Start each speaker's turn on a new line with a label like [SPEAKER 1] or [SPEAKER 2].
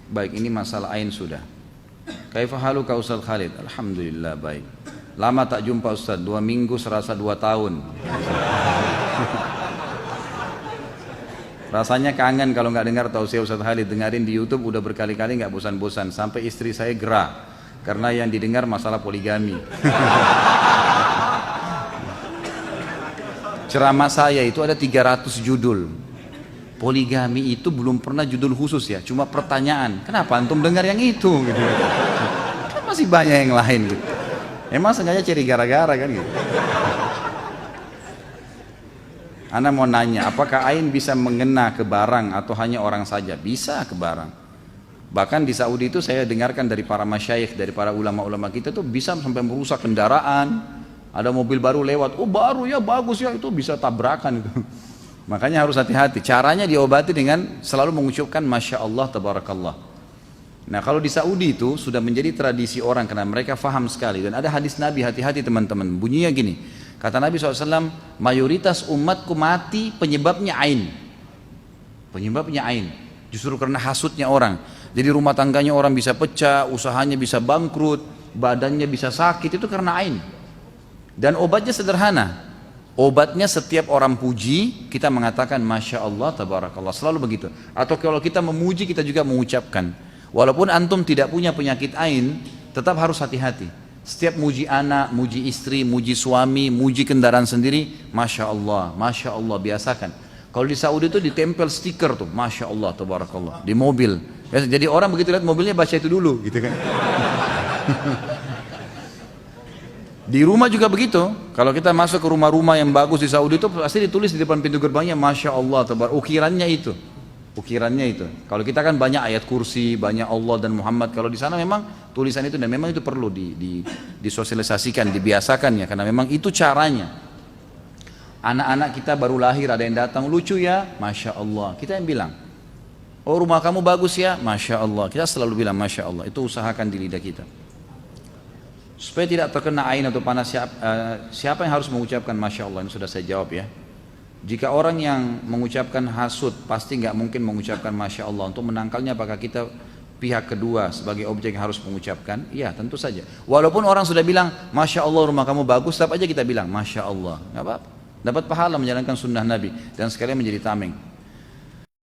[SPEAKER 1] Baik, ini masalah ain sudah. Kaifa haluka Ustaz Khalid? Alhamdulillah baik. Lama tak jumpa Ustaz, 2 minggu serasa 2 tahun. Rasanya kangen kalau nggak dengar tausiah Ustaz Khalid. Dengerin di YouTube udah berkali-kali nggak bosan-bosan. Sampai istri saya gerah karena yang didengar masalah poligami. Ceramah saya itu ada 300 judul. Poligami itu belum pernah judul khusus ya, cuma pertanyaan. Kenapa antum dengar yang itu? Gitu. Kan masih banyak yang lain gitu. Emang sengaja cari gara-gara kan gitu. Ana mau nanya, apakah ain bisa mengena ke barang atau hanya orang saja? Bisa ke barang. Bahkan di Saudi itu saya dengarkan dari para masyayikh, dari para ulama-ulama kita tuh bisa sampai merusak kendaraan. Ada mobil baru lewat, oh baru ya, bagus ya, itu bisa tabrakan itu. Makanya harus hati-hati. Caranya diobati dengan selalu mengucapkan Masya Allah, Tabarakallah. Nah kalau di Saudi itu sudah menjadi tradisi orang karena mereka faham sekali. Dan ada hadis Nabi, hati-hati teman-teman. Bunyinya gini, kata Nabi SAW, mayoritas umatku mati penyebabnya ain. Penyebabnya ain. Justru karena hasutnya orang. Jadi rumah tangganya orang bisa pecah, usahanya bisa bangkrut, badannya bisa sakit, itu karena ain. Dan obatnya sederhana. Obatnya setiap orang puji, kita mengatakan Masya Allah, Tabarakallah. Selalu begitu. Atau kalau kita memuji, kita juga mengucapkan. Walaupun antum tidak punya penyakit ain, tetap harus hati-hati. Setiap muji anak, muji istri, muji suami, muji kendaraan sendiri, Masya Allah, biasakan. Kalau di Saudi itu ditempel stiker tuh, Masya Allah, Tabarakallah. Di mobil. Jadi orang begitu lihat mobilnya, baca itu dulu. Gitu kan. Di rumah juga begitu. Kalau kita masuk ke rumah-rumah yang bagus di Saudi itu pasti ditulis di depan pintu gerbangnya Masya Allah, ukirannya itu. Ukirannya itu. Kalau kita kan banyak ayat kursi, banyak Allah dan Muhammad. Kalau di sana memang tulisan itu dan memang itu perlu disosialisasikan, dibiasakan ya, karena memang itu caranya. Anak-anak kita baru lahir ada yang datang lucu ya, Masya Allah. Kita yang bilang, oh rumah kamu bagus ya, Masya Allah. Kita selalu bilang Masya Allah. Itu usahakan di lidah kita. Supaya tidak terkena ain atau panas, siapa yang harus mengucapkan Masya Allah? Ini sudah saya jawab ya. Jika orang yang mengucapkan hasud, pasti nggak mungkin mengucapkan Masya Allah. Untuk menangkalnya apakah kita pihak kedua sebagai objek yang harus mengucapkan? Iya tentu saja. Walaupun orang sudah bilang Masya Allah rumah kamu bagus, tetap aja kita bilang Masya Allah. Nggak apa-apa. Dapat pahala menjalankan sunnah Nabi dan sekalian menjadi tameng.